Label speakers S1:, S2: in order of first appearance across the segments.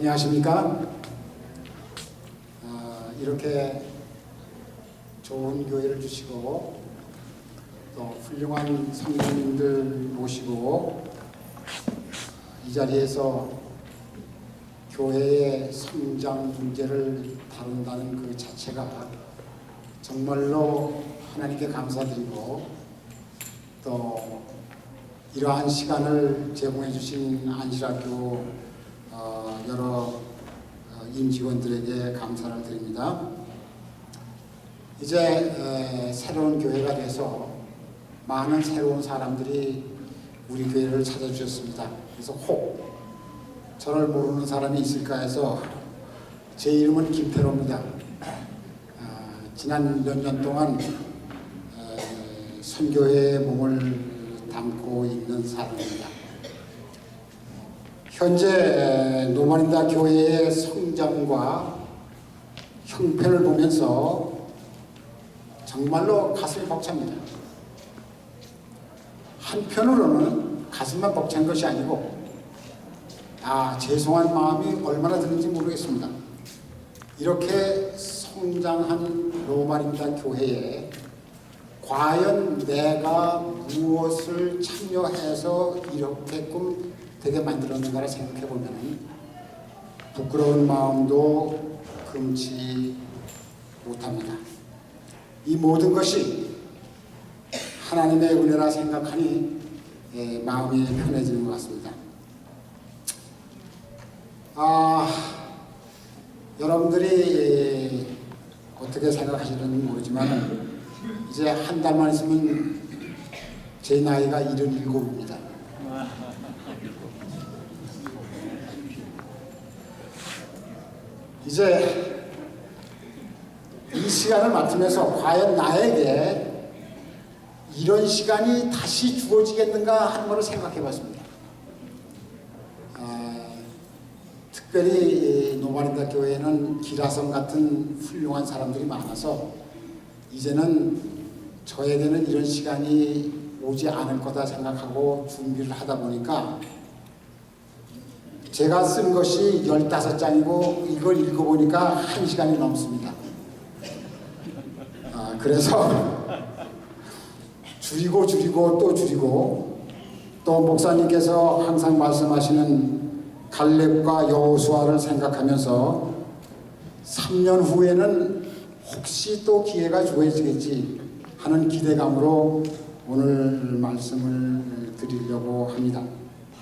S1: 안녕하십니까? 이렇게 좋은 교회를 주시고 또 훌륭한 성도님들 모시고 이 자리에서 교회의 성장 문제를 다룬다는 그 자체가 정말로 하나님께 감사드리고 또 이러한 시간을 제공해 주신 안실학교 여러 임직원들에게 감사를 드립니다. 이제 새로운 교회가 돼서 많은 새로운 사람들이 우리 교회를 찾아주셨습니다. 그래서 혹 저를 모르는 사람이 있을까 해서 제 이름은 김태로입니다. 지난 몇 년 동안 선교회에 몸을 담고 있는 사람입니다. 현재 노만인다 교회의 성장과 형편을 보면서 정말로 가슴이 벅찹니다. 한편으로는 가슴만 벅찬 것이 아니고 죄송한 마음이 얼마나 드는지 모르겠습니다. 이렇게 성장한 노만인다 교회에 과연 내가 무엇을 참여해서 이렇게끔 되게 만들었는가를 생각해 보면 부끄러운 마음도 금치 못합니다. 이 모든 것이 하나님의 은혜라 생각하니 마음이 편해지는 것 같습니다. 여러분들이 어떻게 생각하시는지 모르지만 이제 한 달만 있으면 제 나이가 77입니다. 이제 이 시간을 맡으면서 과연 나에게 이런 시간이 다시 주어지겠는가 하는 것을 생각해 봤습니다. 특별히 노만인다 교회에는 기라성 같은 훌륭한 사람들이 많아서 이제는 저에게는 이런 시간이 오지 않을 거다 생각하고 준비를 하다 보니까 제가 쓴 것이 15장이고 이걸 읽어보니까 1시간이 넘습니다. 그래서 줄이고 또 줄이고 또 목사님께서 항상 말씀하시는 갈렙과 여호수아를 생각하면서 3년 후에는 혹시 또 기회가 주어지겠지 하는 기대감으로 오늘 말씀을 드리려고 합니다.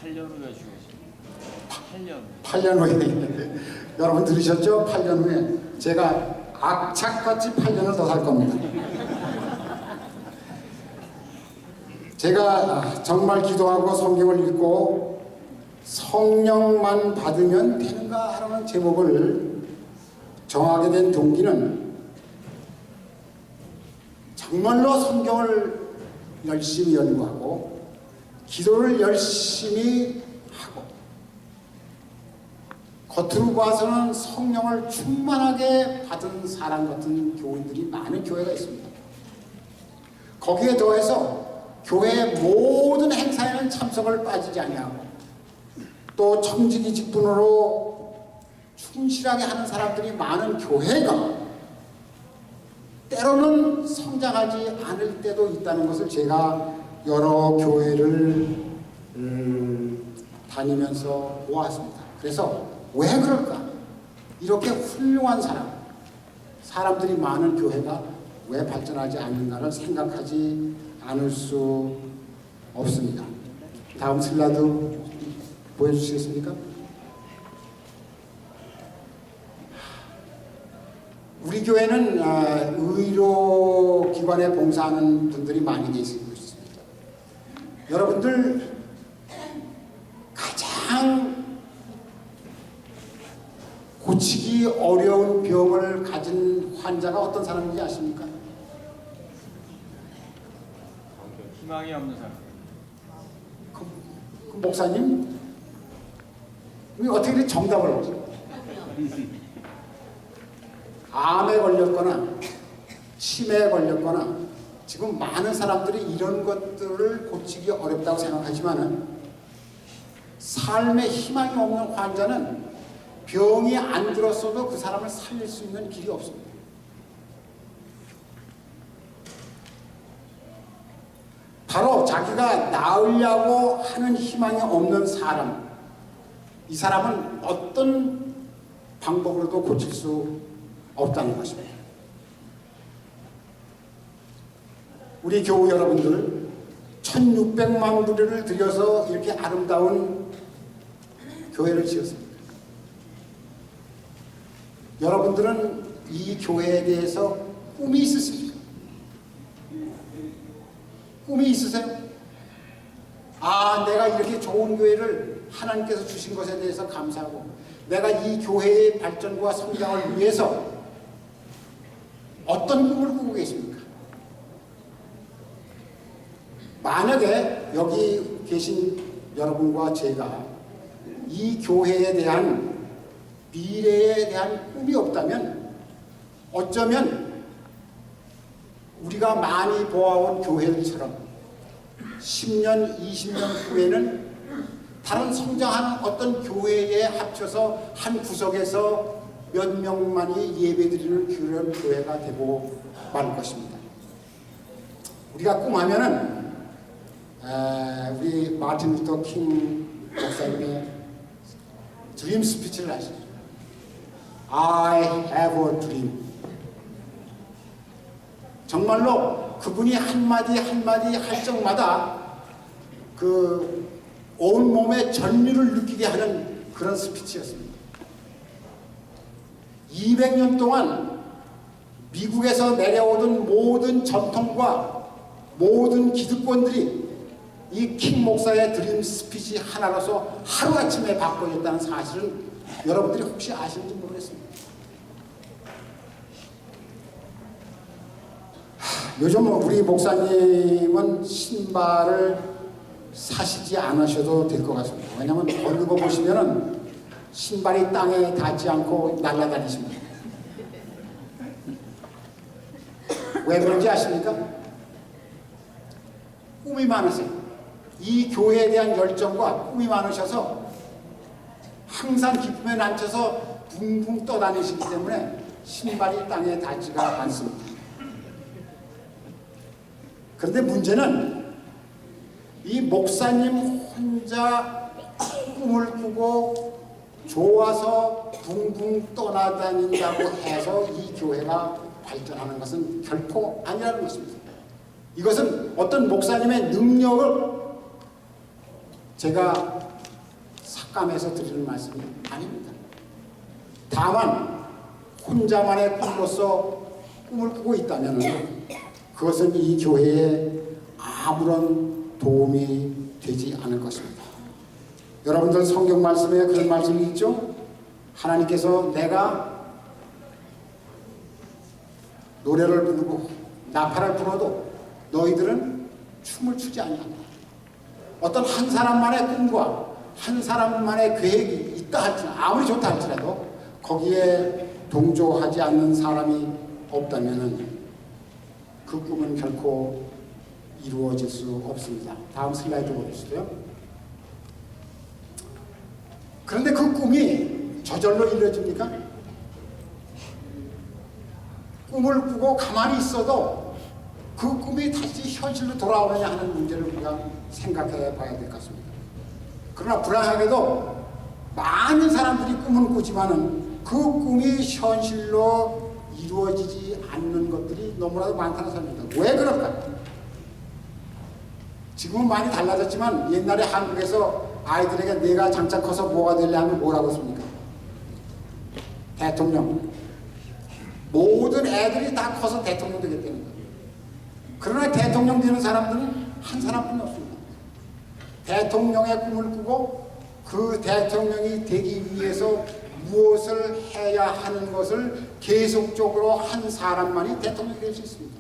S2: 8년 후에 주어집니다.
S1: 8년 후에 여러분 들으셨죠? 8년 후에 제가 악착같이 8년을 더 살 겁니다. 제가 정말 기도하고 성경을 읽고 성령만 받으면 되는가 하는 제목을 정하게 된 동기는 정말로 성경을 열심히 연구하고 기도를 열심히 하고 겉으로 봐서는 성령을 충만하게 받은 사람 같은 교인들이 많은 교회가 있습니다. 거기에 더해서 교회의 모든 행사에는 참석을 빠지지 아니하고 또 청지기 직분으로 충실하게 하는 사람들이 많은 교회가 때로는 성장하지 않을 때도 있다는 것을 제가 여러 교회를 다니면서 보았습니다. 그래서 왜 그럴까? 이렇게 훌륭한 사람들이 많은 교회가 왜 발전하지 않는가를 생각하지 않을 수 없습니다. 다음 슬라이드 보여주시겠습니까? 우리 교회는 의료기관에 봉사하는 분들이 많이 계시고 있습니다. 여러분들 가장 고치기 어려운 병을 가진 환자가 어떤 사람인지 아십니까?
S2: 희망이 없는 사람.
S1: 그 목사님? 어떻게 이렇게 정답을 얻어요? 암에 걸렸거나 치매에 걸렸거나 지금 많은 사람들이 이런 것들을 고치기 어렵다고 생각하지만은 삶에 희망이 없는 환자는 병이 안 들었어도 그 사람을 살릴 수 있는 길이 없습니다. 바로 자기가 나으려고 하는 희망이 없는 사람, 이 사람은 어떤 방법으로도 고칠 수 없다는 것입니다. 우리 교우 여러분들 1600만 불을 들여서 이렇게 아름다운 교회를 지었습니다. 여러분들은 이 교회에 대해서 꿈이 있으십니까? 꿈이 있으세요? 아, 내가 이렇게 좋은 교회를 하나님께서 주신 것에 대해서 감사하고 내가 이 교회의 발전과 성장을 위해서 어떤 꿈을 꾸고 계십니까? 만약에 여기 계신 여러분과 제가 이 교회에 대한 미래에 대한 꿈이 없다면 어쩌면 우리가 많이 보아온 교회들처럼 10년, 20년 후에는 다른 성장하는 어떤 교회에 합쳐서 한 구석에서 몇 명만이 예배드리는 그런 교회가 되고 말 것입니다. 우리가 꿈하면은 우리 마틴 루터 킹 목사님의 드림 스피치를 하시죠. I have a dream. 정말로 그분이 한마디 한마디 할 적마다 그 온몸의 전율을 느끼게 하는 그런 스피치였습니다. 200년 동안 미국에서 내려오던 모든 전통과 모든 기득권들이 이 킹 목사의 드림 스피치 하나로서 하루아침에 바꿔졌다는 사실은 여러분들이 혹시 아시는지 모르겠습니다. 요즘 우리 목사님은 신발을 사시지 않으셔도 될 것 같습니다. 왜냐하면 어느 거 보시면은 신발이 땅에 닿지 않고 날아다니십니다. 왜 그런지 아십니까? 꿈이 많으세요. 이 교회에 대한 열정과 꿈이 많으셔서 항상 기쁨에 넘쳐서 붕붕 떠다니시기 때문에 신발이 땅에 닿지가 않습니다. 그런데 문제는 이 목사님 혼자 꿈을 꾸고 좋아서 붕붕 떠나다닌다고 해서 이 교회가 발전하는 것은 결코 아니라는 것입니다. 이것은 어떤 목사님의 능력을 제가 삭감해서 드리는 말씀이 아닙니다. 다만 혼자만의 꿈으로서 꿈을 꾸고 있다면 그것은 이 교회에 아무런 도움이 되지 않을 것입니다. 여러분들 성경 말씀에 그런 말씀이 있죠? 하나님께서 내가 노래를 부르고 나팔을 불어도 너희들은 춤을 추지 않는다. 어떤 한 사람만의 꿈과 한 사람만의 계획이 있다 할지라도 아무리 좋다 할지라도 거기에 동조하지 않는 사람이 없다면 그 꿈은 결코 이루어질 수 없습니다. 다음 슬라이드 보여주시고요. 그런데 그 꿈이 저절로 이루어집니까? 꿈을 꾸고 가만히 있어도 그 꿈이 다시 현실로 돌아오느냐 하는 문제를 우리가 생각해 봐야 될 것 같습니다. 그러나 불안하게도 많은 사람들이 꿈을 꾸지만은 그 꿈이 현실로 이루어지지 않는 것들이 너무나도 많다는 사람입니다. 왜 그럴까? 지금은 많이 달라졌지만 옛날에 한국에서 아이들에게 내가 장차 커서 뭐가 될래 하면 뭐라고 했습니까? 대통령. 모든 애들이 다 커서 대통령 되겠다는 거예요. 그러나 대통령 되는 사람들은 한 사람뿐이 없습니다. 대통령의 꿈을 꾸고 그 대통령이 되기 위해서 무엇을 해야 하는 것을 계속적으로 한 사람만이 대통령이 될 수 있습니다.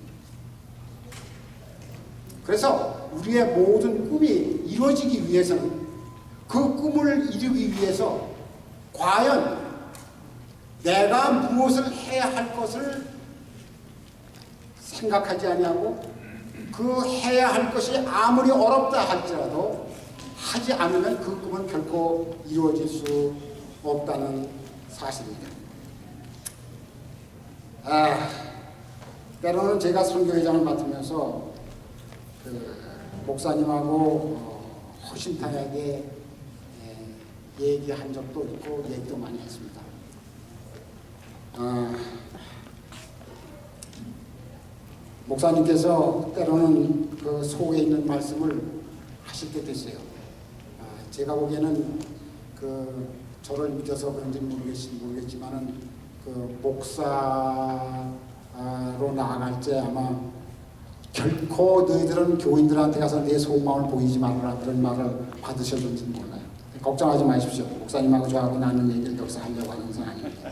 S1: 그래서 우리의 모든 꿈이 이루어지기 위해서는 그 꿈을 이루기 위해서 과연 내가 무엇을 해야 할 것을 생각하지 아니하고 그 해야 할 것이 아무리 어렵다 할지라도 하지 않으면 그 꿈은 결코 이루어질 수 없다는 사실입니다. 때로는 제가 선교회장을 맡으면서 그 목사님하고 허심탄회하게 얘기한 적도 있고 얘기도 많이 했습니다. 목사님께서 때로는 그 속에 있는 말씀을 하실 때도 있어요. 제가 보기에는 그 저를 믿어서 그런지 모르겠지만은 그 목사로 나아갈 때 아마 결코 너희들은 교인들한테 가서 내 속마음을 보이지 말아라 그런 말을 받으셨는지 몰라요. 걱정하지 마십시오. 목사님하고 저하고 나눈 얘기를 여기서 하려고 하는 것은 아닙니다.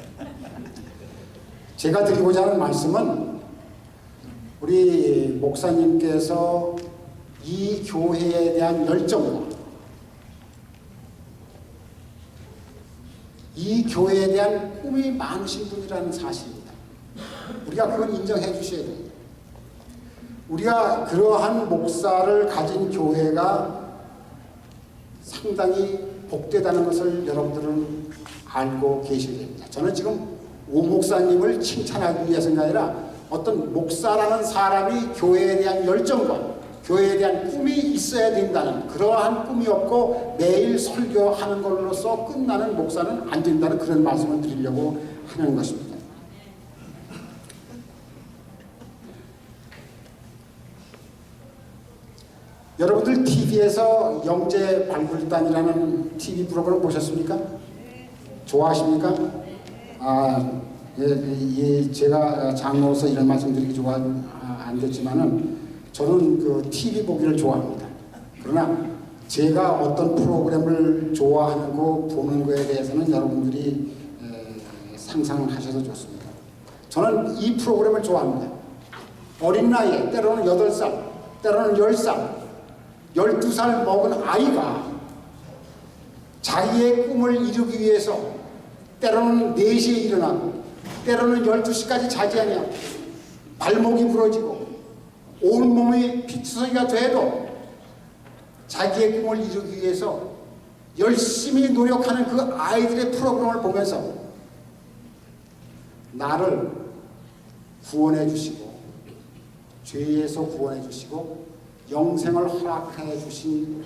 S1: 제가 드리고자 하는 말씀은 우리 목사님께서 이 교회에 대한 열정과 이 교회에 대한 꿈이 많으신 분이라는 사실입니다. 우리가 그걸 인정해 주셔야 됩니다. 우리가 그러한 목사를 가진 교회가 상당히 복되다는 것을 여러분들은 알고 계셔야 됩니다. 저는 지금 오 목사님을 칭찬하기 위해서가 아니라 어떤 목사라는 사람이 교회에 대한 열정과 교회에 대한 꿈이 있어야 된다는, 그러한 꿈이 없고 매일 설교하는 걸로서 끝나는 목사는 안 된다는 그런 말씀을 드리려고 하는 것입니다. 여러분들 TV에서 영재 발굴단이라는 TV 프로그램 보셨습니까? 좋아하십니까? 제가 장로로서 이런 말씀 드리기 안 됐지만은 저는 그 TV 보기를 좋아합니다. 그러나 제가 어떤 프로그램을 좋아하고 보는 거에 대해서는 여러분들이 상상하셔도 좋습니다. 저는 이 프로그램을 좋아합니다. 어린 나이에 때로는 8살, 때로는 10살, 12살 먹은 아이가 자기의 꿈을 이루기 위해서 때로는 4시에 일어나고 때로는 12시까지 자지 아니야. 발목이 부러지고 온몸이 피투성이가 돼도 자기의 꿈을 이루기 위해서 열심히 노력하는 그 아이들의 프로그램을 보면서 나를 구원해 주시고 죄에서 구원해 주시고 영생을 허락해 주신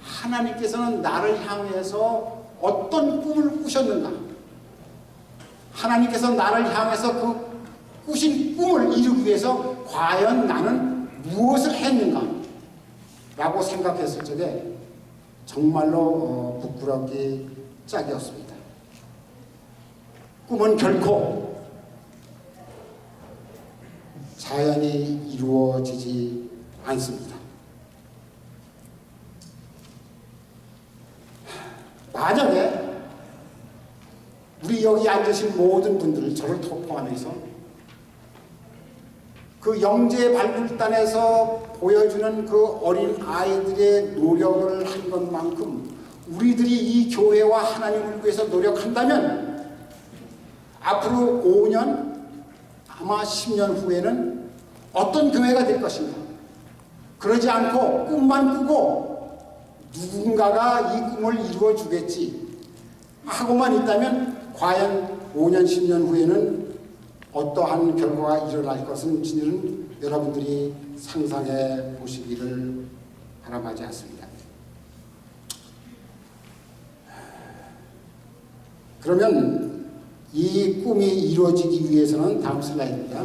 S1: 하나님께서는 나를 향해서 어떤 꿈을 꾸셨는가? 하나님께서 나를 향해서 그 꾸신 꿈을 이루기 위해서 과연 나는 무엇을 했는가? 라고 생각했을 적에 정말로 부끄럽기 짝이었습니다. 꿈은 결코 자연히 이루어지지 않습니다. 만약에 우리 여기 앉으신 모든 분들, 저를 포함해서 그 영재 발굴단에서 보여주는 그 어린 아이들의 노력을 한 것만큼 우리들이 이 교회와 하나님을 위해서 노력한다면 앞으로 5년, 아마 10년 후에는 어떤 교회가 될 것인가? 그러지 않고 꿈만 꾸고 누군가가 이 꿈을 이루어 주겠지 하고만 있다면 과연 5년, 10년 후에는 어떠한 결과가 일어날 것인지는 여러분들이 상상해 보시기를 바람하지 않습니다. 그러면 이 꿈이 이루어지기 위해서는 다음 슬라이드입니다.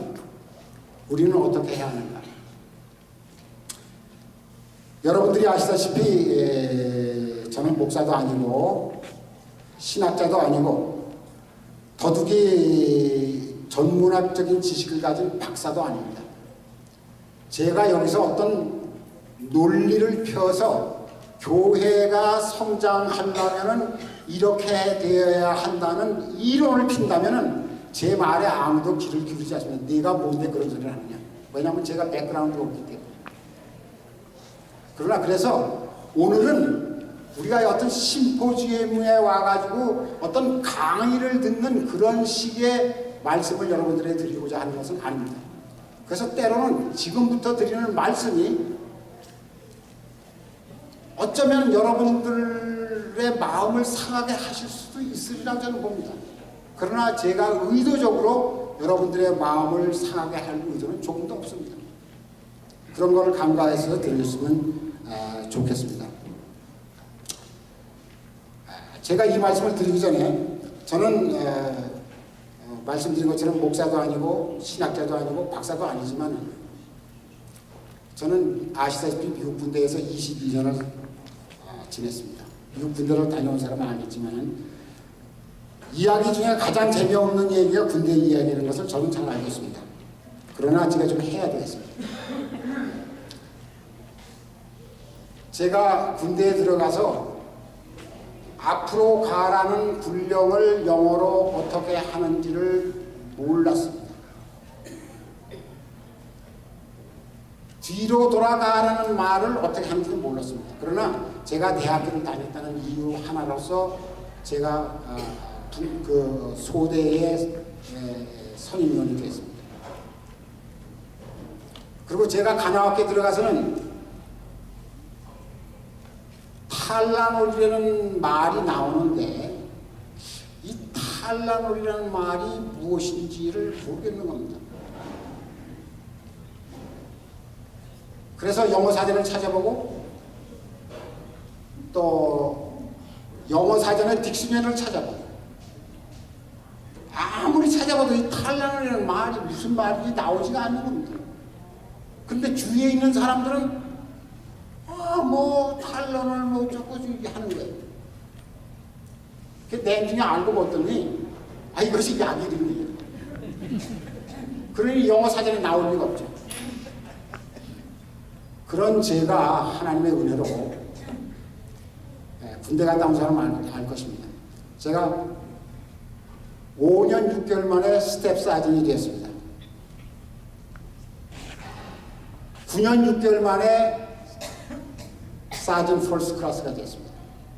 S1: 우리는 어떻게 해야 하는가? 여러분들이 아시다시피 저는 목사도 아니고 신학자도 아니고 더욱이 전문학적인 지식을 가진 박사도 아닙니다. 제가 여기서 어떤 논리를 펴서 교회가 성장하려면 이렇게 되어야 한다는 이론을 핀다면 제 말에 아무도 귀를 기울이지 않습니다. 네가 뭔데 그런 소리를 하느냐. 왜냐하면 제가 백그라운드가 없기 때문에. 그러나 그래서 오늘은 우리가 어떤 심포지엄에 와가지고 어떤 강의를 듣는 그런 식의 말씀을 여러분들에게 드리고자 하는 것은 아닙니다. 그래서 때로는 지금부터 드리는 말씀이 어쩌면 여러분들의 마음을 상하게 하실 수도 있으리라고 저는 봅니다. 그러나 제가 의도적으로 여러분들의 마음을 상하게 할 의도는 조금도 없습니다. 그런 것을 간과해서 들으셨으면 좋겠습니다. 제가 이 말씀을 드리기 전에 저는 말씀드린 것처럼 목사도 아니고 신학자도 아니고 박사도 아니지만 저는 아시다시피 미국 군대에서 22년을 지냈습니다. 미국 군대로 다녀온 사람은 아니지만 이야기 중에 가장 재미없는 얘기가 군대 이야기라는 것을 저는 잘 알고 있습니다. 그러나 제가 좀 해야 되겠습니다. 제가 군대에 들어가서 앞으로 가라는 군령을 영어로 어떻게 하는지를 몰랐습니다. 뒤로 돌아가라는 말을 어떻게 하는지는 몰랐습니다. 그러나 제가 대학교를 다녔다는 이유 하나로서 제가 그 소대의 선임위원이 됐습니다. 그리고 제가 간호학교에 들어가서는 탈라놀이라는 말이 나오는데 이 탈라놀이라는 말이 무엇인지를 모르겠는 겁니다. 그래서 영어 사전을 찾아보고 또 영어 사전의 딕셔너리를 찾아보고 아무리 찾아봐도 이 탈라놀이라는 말이 무슨 말인지 나오지가 않는 겁니다. 근데 주위에 있는 사람들은 뭐 탈론을 뭐 어쩌고 하는 거예요. 내중에 알고 봤더니 이것이 약 이름이에요. 그러니 영어 사전에 나올 리가 없죠. 그런 제가 하나님의 은혜로 군대 갔다 온 사람은 알 것입니다. 제가 5년 6개월 만에 스텝 사진이 되었습니다. 9년 6개월 만에 사진 펄스 클래스가 됐습니다.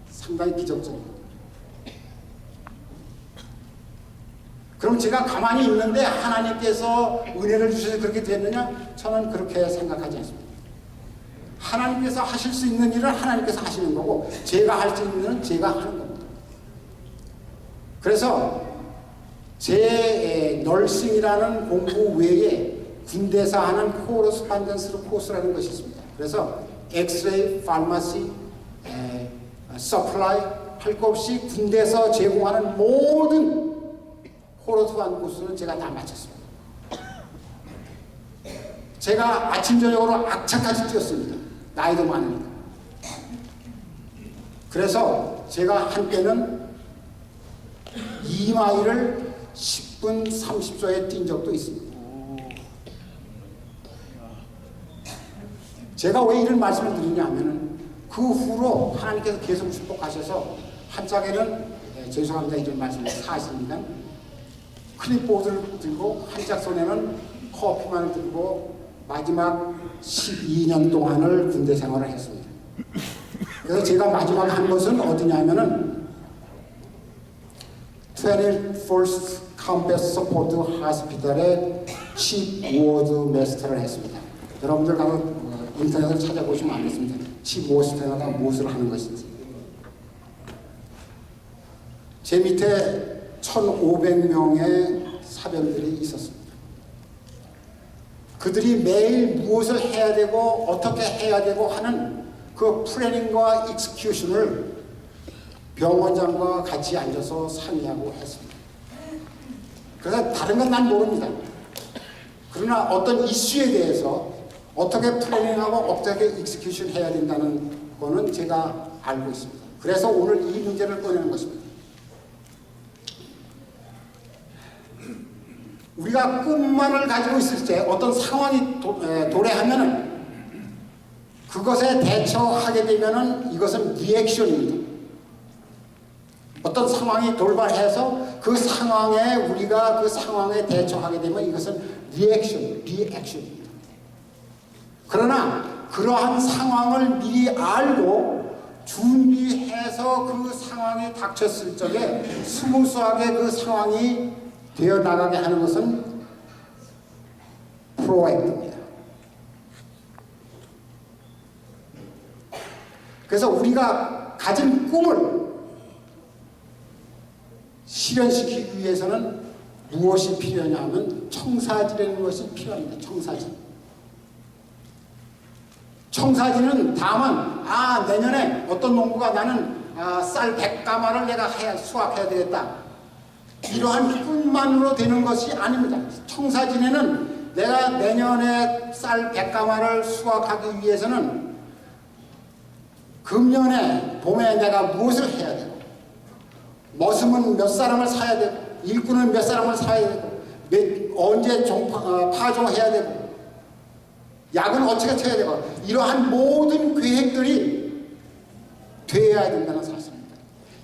S1: 상당히 기적적입니다. 그럼 제가 가만히 있는데 하나님께서 은혜를 주셔서 그렇게 됐느냐? 저는 그렇게 생각하지 않습니다. 하나님께서 하실 수 있는 일을 하나님께서 하시는 거고 제가 할 수 있는 일은 제가 하는 겁니다. 그래서 제 널싱이라는 공부 외에 군대에서 하는 코러스판던스 코스라는 것이 있습니다. 그래서 엑스레이, 파마시, 서플라이 할 것 없이 군대에서 제공하는 모든 코러스판던스 코스는 제가 다 마쳤습니다. 제가 아침 저녁으로 악착같이 뛰었습니다. 나이도 많으니까. 그래서 제가 한때는 2마일을 10분 30초에 뛴 적도 있습니다. 제가 왜 이런 말씀을 드리냐면은 그 후로 하나님께서 계속 축복하셔서 한 짝에는 죄송합니다 이런 말씀이 사실입니다. 클립보드를 들고 한 짝 손에는 커피만을 들고 마지막 12년 동안을 군대 생활을 했습니다. 그래서 제가 마지막 한 것은 어디냐면은 21st Combat Support Hospital의 Chief Ward Master를 했습니다. 여러분들 가서 인터넷을 찾아보시면 알겠습니다. 치프 워스터가 무엇을 하는 것인지. 제 밑에 1,500명의 사병들이 있었습니다. 그들이 매일 무엇을 해야 되고 어떻게 해야 되고 하는 그 플래닝과 익스큐션을 병원장과 같이 앉아서 상의하고 했습니다. 그래서 다른 건 난 모릅니다. 그러나 어떤 이슈에 대해서 어떻게 플래닝하고 어떻게 익스큐션 해야 된다는 거는 제가 알고 있습니다. 그래서 오늘 이 문제를 꺼내는 것입니다. 우리가 꿈만을 가지고 있을 때 어떤 상황이 도래하면은 그것에 대처하게 되면은 이것은 리액션입니다. 어떤 상황이 돌발해서 그 상황에 우리가 그 상황에 대처하게 되면 이것은 리액션입니다. 그러나 그러한 상황을 미리 알고 준비해서 그 상황이 닥쳤을 적에 스무스하게 그 상황이 되어 나가게 하는 것은 프로액트입니다. 그래서 우리가 가진 꿈을 실현시키기 위해서는 무엇이 필요하냐면 청사진이라는 것이 필요합니다. 청사진. 청사진은 다만 내년에 어떤 농부가 나는 쌀 100가마를 내가 수확해야 되겠다. 이러한 꿈만으로 되는 것이 아닙니다. 청사진에는 내가 내년에 쌀 100가마를 수확하기 위해서는 금년에 봄에 내가 무엇을 해야 되고, 머슴은 몇 사람을 사야 되고, 일꾼은 몇 사람을 사야 되고, 언제 파종해야 되고, 약은 어떻게 쳐야 되고, 이러한 모든 계획들이 되어야 된다는 사실입니다.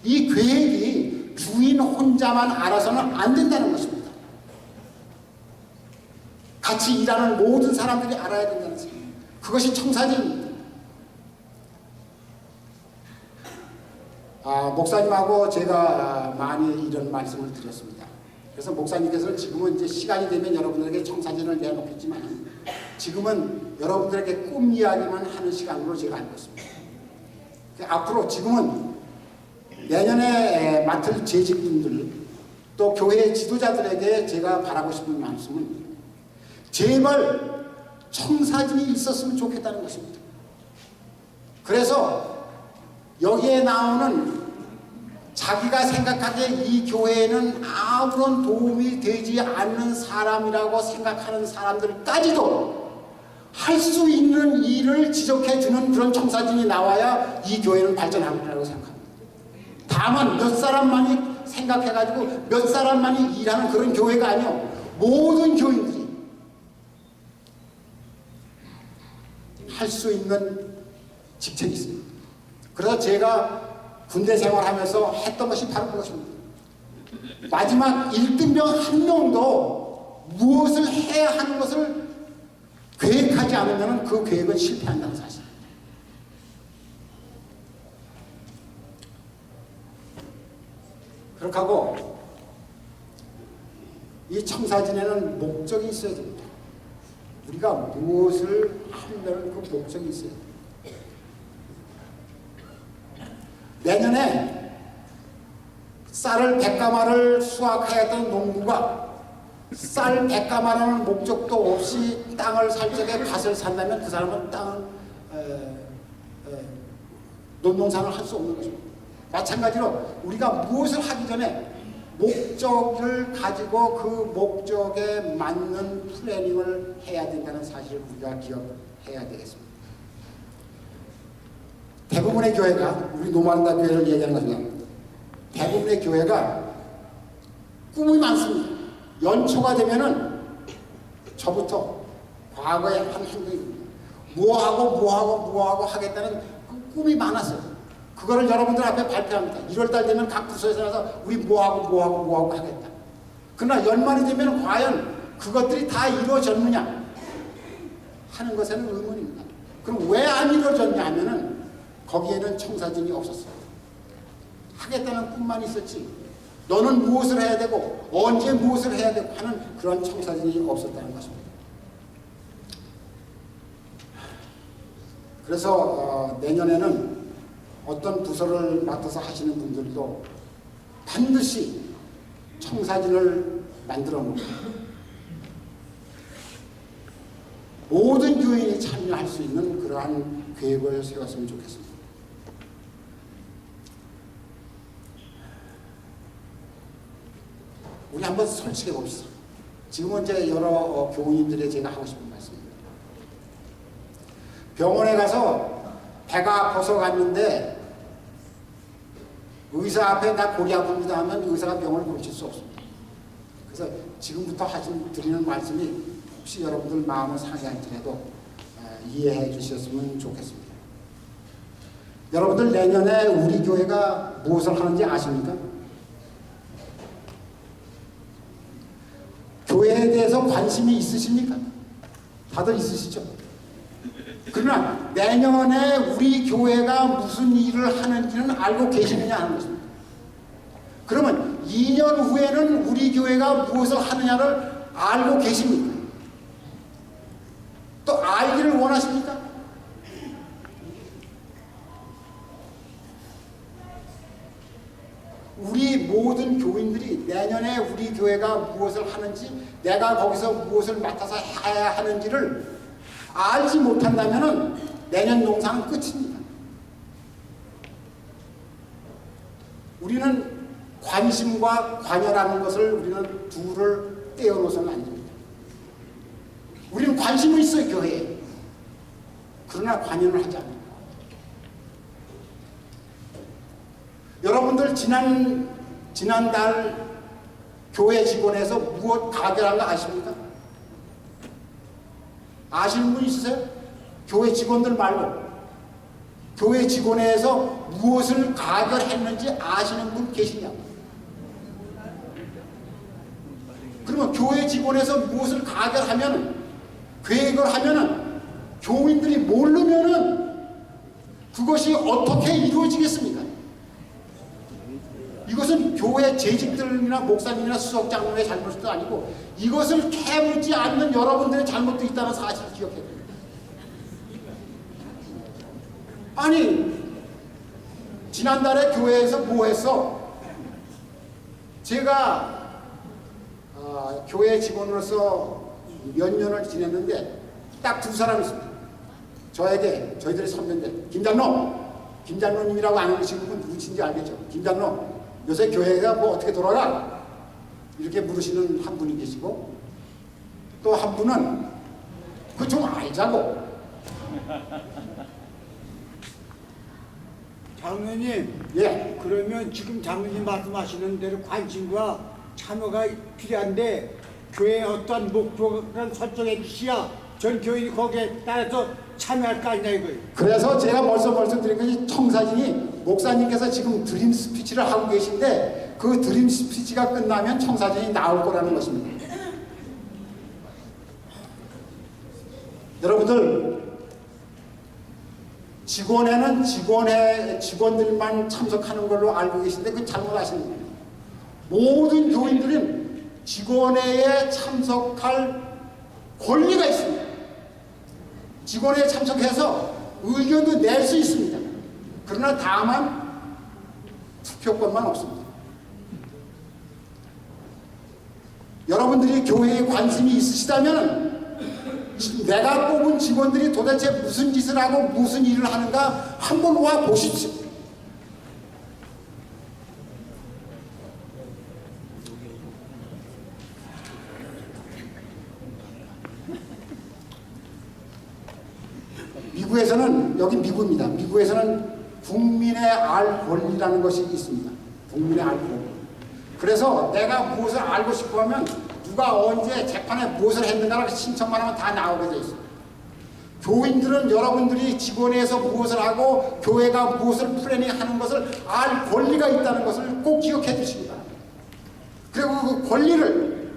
S1: 이 계획이 주인 혼자만 알아서는 안 된다는 것입니다. 같이 일하는 모든 사람들이 알아야 된다는 사실입니다. 그것이 청사진입니다. 목사님하고 제가 많이 이런 말씀을 드렸습니다. 그래서 목사님께서는 지금은 이제 시간이 되면 여러분들에게 청사진을 내놓겠지만, 지금은 여러분들에게 꿈 이야기만 하는 시간으로 제가 알고 있습니다. 앞으로 지금은 내년에 맡을 재직분들, 또 교회 지도자들에게 제가 바라고 싶은 말씀은 제발 청사진이 있었으면 좋겠다는 것입니다. 그래서 여기에 나오는 자기가 생각하기에 이 교회에는 아무런 도움이 되지 않는 사람이라고 생각하는 사람들까지도 할 수 있는 일을 지적해 주는 그런 청사진이 나와야 이 교회는 발전하리라고 생각합니다. 다만 몇 사람만이 생각해가지고 몇 사람만이 일하는 그런 교회가 아니요, 모든 교인들이 할 수 있는 직책이 있습니다. 그래서 제가 군대 생활하면서 했던 것이 바로 그것입니다. 마지막 1등병 한 명도 무엇을 해야 하는 것을 계획하지 않으면 그 계획은 실패한다는 사실입니다. 그렇게 하고 이 청사진에는 목적이 있어야 됩니다. 우리가 무엇을 하려는 그 목적이 있어야 됩니다. 내년에 쌀을 100가마를 수확해야 했던 농부가 쌀 100가마라는 목적도 없이 땅을 살 적에 밭을 산다면 그 사람은 땅을 논농사를 할 수 없는 것입니다. 마찬가지로 우리가 무엇을 하기 전에 목적을 가지고 그 목적에 맞는 플래닝을 해야 된다는 사실을 우리가 기억해야 되겠습니다. 대부분의 교회가, 우리 노만다 교회를 얘기하는 것입니다. 대부분의 교회가 꿈이 많습니다. 연초가 되면은 저부터 과거에 한 행동입니다. 뭐하고 하겠다는 그 꿈이 많았어요. 그거를 여러분들 앞에 발표합니다. 1월달 되면 각 부서에서 나서 우리 뭐하고 하겠다. 그러나 연말이 되면 과연 그것들이 다 이루어졌느냐 하는 것에는 의문입니다. 그럼 왜 안 이루어졌냐 하면은 거기에는 청사진이 없었어요. 하겠다는 꿈만 있었지, 너는 무엇을 해야 되고 언제 무엇을 해야 되고 하는 그런 청사진이 없었다는 것입니다. 그래서 내년에는 어떤 부서를 맡아서 하시는 분들도 반드시 청사진을 만들어 놓고 모든 교인이 참여할 수 있는 그러한 계획을 세웠으면 좋겠습니다. 우리 한번 솔직해 봅시다. 지금은 이제 여러 교우님들의 제가 하고 싶은 말씀입니다. 병원에 가서 배가 아파서 갔는데 의사 앞에 나 골이 아픕니다 하면 의사가 병원을 고칠 수 없습니다. 그래서 지금부터 드리는 말씀이 혹시 여러분들 마음을 상해할지라도 이해해 주셨으면 좋겠습니다. 여러분들 내년에 우리 교회가 무엇을 하는지 아십니까? 교회에 대해서 관심이 있으십니까? 다들 있으시죠? 그러나 내년에 우리 교회가 무슨 일을 하는지는 알고 계시느냐 하는 것입니다. 그러면 2년 후에는 우리 교회가 무엇을 하느냐를 알고 계십니까? 또 알기를 원하십니까? 내년에 우리 교회가 무엇을 하는지, 내가 거기서 무엇을 맡아서 해야 하는지를 알지 못한다면 내년 농사는 끝입니다. 우리는 관심과 관여라는 것을 우리는 둘을 떼어놓아서는 안 됩니다. 우리는 관심은 있어요, 교회에. 그러나 관여는 하지 않습니다. 여러분들 지난달 교회 직원에서 무엇 가결한 거 아십니까? 아시는 분 있으세요? 교회 직원들 말고 교회 직원에서 무엇을 가결했는지 아시는 분 계시냐고. 그러면 교회 직원에서 무엇을 가결하면, 계획을 하면은 교인들이 모르면은 그것이 어떻게 이루어지겠습니까? 이것은 교회 재직들이나 목사님이나 수석장로의 잘못도 아니고 이것을 캐묻지 않는 여러분들의 잘못도 있다는 사실을 기억해야 됩니다. 아니, 지난달에 교회에서 뭐 했어? 제가 교회 직원으로서 몇 년을 지냈는데 딱 두 사람 있습니다. 저희들의 선배인데, 김장로님이라고 아는 분 누구신지 알겠죠? 김장로, 요새 교회가 뭐 어떻게 돌아가? 이렇게 물으시는 한 분이 계시고, 또 한 분은 그 좀 알자고.
S3: 장로님,
S1: 예.
S3: 그러면 지금 장로님 말씀하시는 대로 관심과 참여가 필요한데 교회에 어떤 목표를 설정해 주셔야 전 교인이 거기에 따라서 참여할 거 아니냐 이거예요.
S1: 그래서 제가 벌써 드린 것이, 청사진이 목사님께서 지금 드림 스피치를 하고 계신데 그 드림 스피치가 끝나면 청사진이 나올 거라는 것입니다. 여러분들, 직원회는 직원들만 참석하는 걸로 알고 계신데 그건 잘못 아시는 거예요. 모든 교인들은 직원회에 참석할 권리가 있습니다. 직원회에 참석해서 의견도 낼 수 있습니다. 그러나 다만 투표권만 없습니다. 여러분들이 교회에 관심이 있으시다면 내가 뽑은 직원들이 도대체 무슨 짓을 하고 무슨 일을 하는가 한번 와 보십시오. 미국에서는, 여기 미국입니다. 미국에서는 국민의 알 권리라는 것이 있습니다. 국민의 알 권리. 그래서 내가 무엇을 알고 싶어 하면 누가 언제 재판에 무엇을 했는가를 신청만 하면 다 나오게 되어 있습니다. 교인들은 여러분들이 직원회에서 무엇을 하고 교회가 무엇을 플래닝하는 것을 알 권리가 있다는 것을 꼭 기억해 주시기 바랍니다. 그리고 그 권리를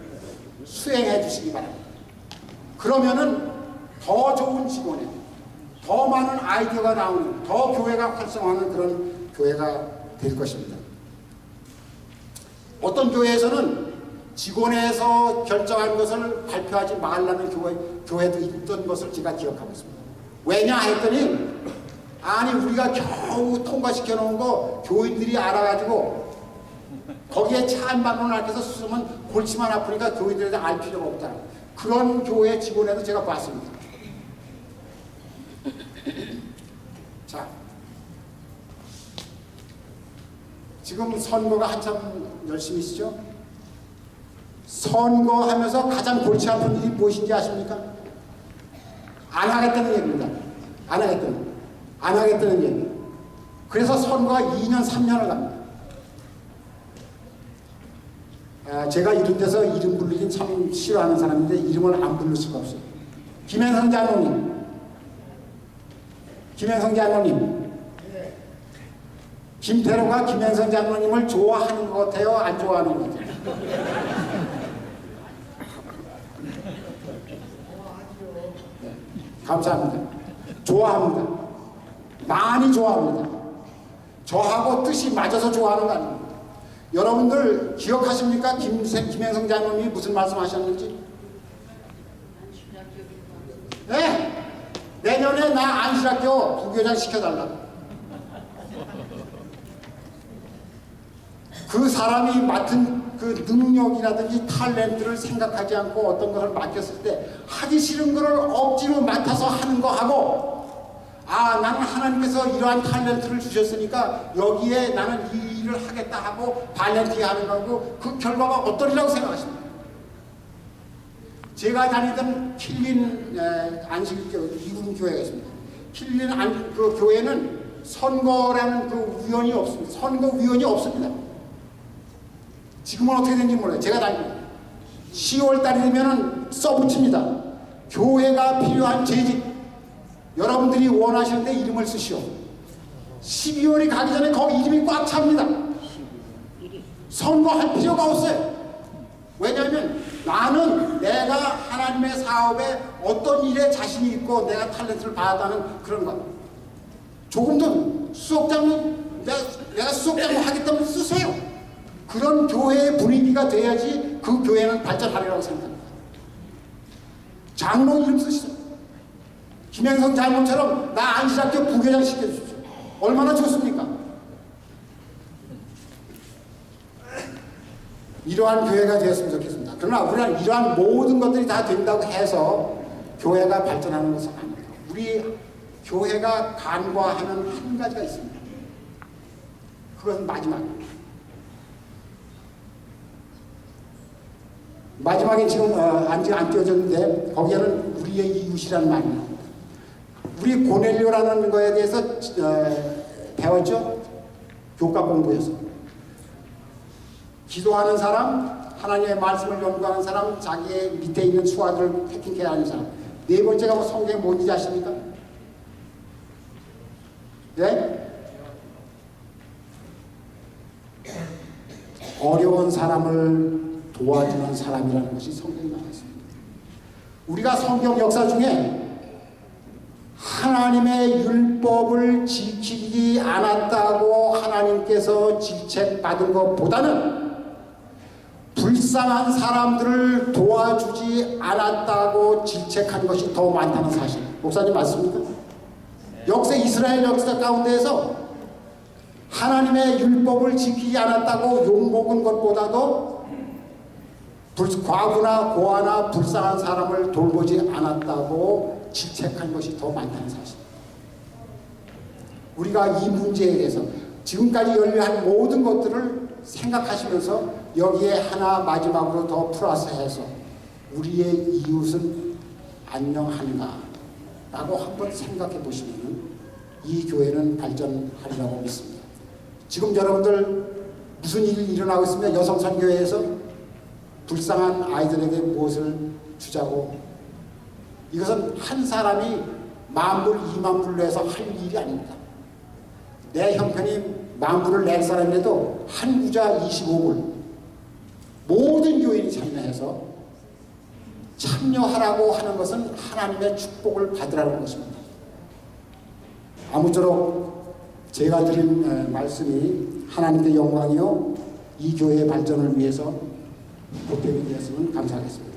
S1: 수행해 주시기 바랍니다. 그러면은 더 좋은 직원회, 더 많은 아이디어가 나오는, 더 교회가 활성화하는 그런 교회가 될 것입니다. 어떤 교회에서는 직원회에서 결정한 것을 발표하지 말라는 교회도 있던 것을 제가 기억하고 있습니다. 왜냐 했더니, 아니 우리가 겨우 통과시켜 놓은 거 교인들이 알아가지고 거기에 차한 반론을 알려서 쓰면 골치만 아프니까 교인들한테 알 필요가 없다. 그런 교회 직원회도 제가 봤습니다. 자, 지금 선거가 한참 열심히 있죠? 선거하면서 가장 골치 아픈 일이 무엇인지 아십니까? 안 하겠다는 얘기입니다. 안 하겠다는 얘기. 그래서 선거가 2년, 3년을 갑니다. 제가 이런 데서 이름 부르긴 참 싫어하는 사람인데 이름을 안 부를 수가 없어요. 김현성 장로님. 김태로가 김현성 장로님을 좋아하는 것 같아요? 안 좋아하는 것 같아요? 네, 감사합니다. 좋아합니다. 많이 좋아합니다. 저하고 뜻이 맞아서 좋아하는 거 아닙니다. 여러분들 기억하십니까? 김현성 장로님이 무슨 말씀하셨는지? 네! 내년에 나 안실학교 부교장 시켜달라고. 그 사람이 맡은 그 능력이라든지 탤런트를 생각하지 않고 어떤 것을 맡겼을 때 하기 싫은 것을 억지로 맡아서 하는 거하고, 아, 나는 하나님께서 이러한 탤런트를 주셨으니까 여기에 나는 이 일을 하겠다 하고 발렌티에 하는 거고, 그 결과가 어떠리라고 생각하십니까? 제가 다니던 킬린 이군 교회가 있습니다. 킬린 그 교회는 선거라는 그 위원이 없습니다. 선거위원이 없습니다. 지금은 어떻게 된지 몰라요. 제가 다니는 10월 달이 되면은 써붙입니다. 교회가 필요한 재직, 여러분들이 원하시는데 이름을 쓰시오. 12월이 가기 전에 거기 이름이 꽉 찹니다. 선거할 필요가 없어요. 왜냐하면 나는 내가 하나님의 사업에 어떤 일에 자신이 있고 내가 탤런트를 받았다는 그런 것. 조금 더 수석장로, 내가 수석장로 하겠다면 쓰세요. 그런 교회의 분위기가 돼야지 그 교회는 발전하리라고 생각합니다. 장로 이름 쓰시죠. 김행성 장로처럼 나 안시학교 부교장 시켜주십시오. 얼마나 좋습니까? 이러한 교회가 되었으면 좋겠습니다. 그러나 우리는 이러한 모든 것들이 다 된다고 해서 교회가 발전하는 것은 아닙니다. 우리 교회가 간과하는 한 가지가 있습니다. 그것은 마지막에 지금 안 띄워졌는데 거기에는 우리의 이웃이라는 말이 나옵니다. 우리 고넬료라는 거에 대해서 배웠죠? 교과 공부에서. 기도하는 사람, 하나님의 말씀을 연구하는 사람, 자기의 밑에 있는 수하들을 패킹케 하는 사람. 네 번째가 뭐 성경에 뭔지 아십니까? 네? 어려운 사람을 도와주는 사람이라는 것이 성경에 나와 있습니다. 우리가 성경 역사 중에 하나님의 율법을 지키지 않았다고 하나님께서 질책받은 것보다는 불쌍한 사람들을 도와주지 않았다고 질책한 것이 더 많다는 사실. 목사님 맞습니까? 이스라엘 역사 가운데에서 하나님의 율법을 지키지 않았다고 욕먹은 것보다도 과부나 고아나 불쌍한 사람을 돌보지 않았다고 질책한 것이 더 많다는 사실. 우리가 이 문제에 대해서 지금까지 연루한 모든 것들을 생각하시면서 여기에 하나 마지막으로 더 플러스해서 우리의 이웃은 안녕한가 라고 한번 생각해 보시면 이 교회는 발전하리라고 믿습니다. 지금 여러분들 무슨 일이 일어나고 있으면 여성선교회에서 불쌍한 아이들에게 무엇을 주자고, 이것은 한 사람이 10,000불, 20,000불로 해서 할 일이 아닙니다. 내 형편이 10,000불을 낼 사람이라도 한 구자 25불, 모든 교인이 참여해서 참여하라고 하는 것은 하나님의 축복을 받으라는 것입니다. 아무쪼록 제가 드린 말씀이 하나님께 영광이요 이 교회의 발전을 위해서 보탬이 되었으면 감사하겠습니다.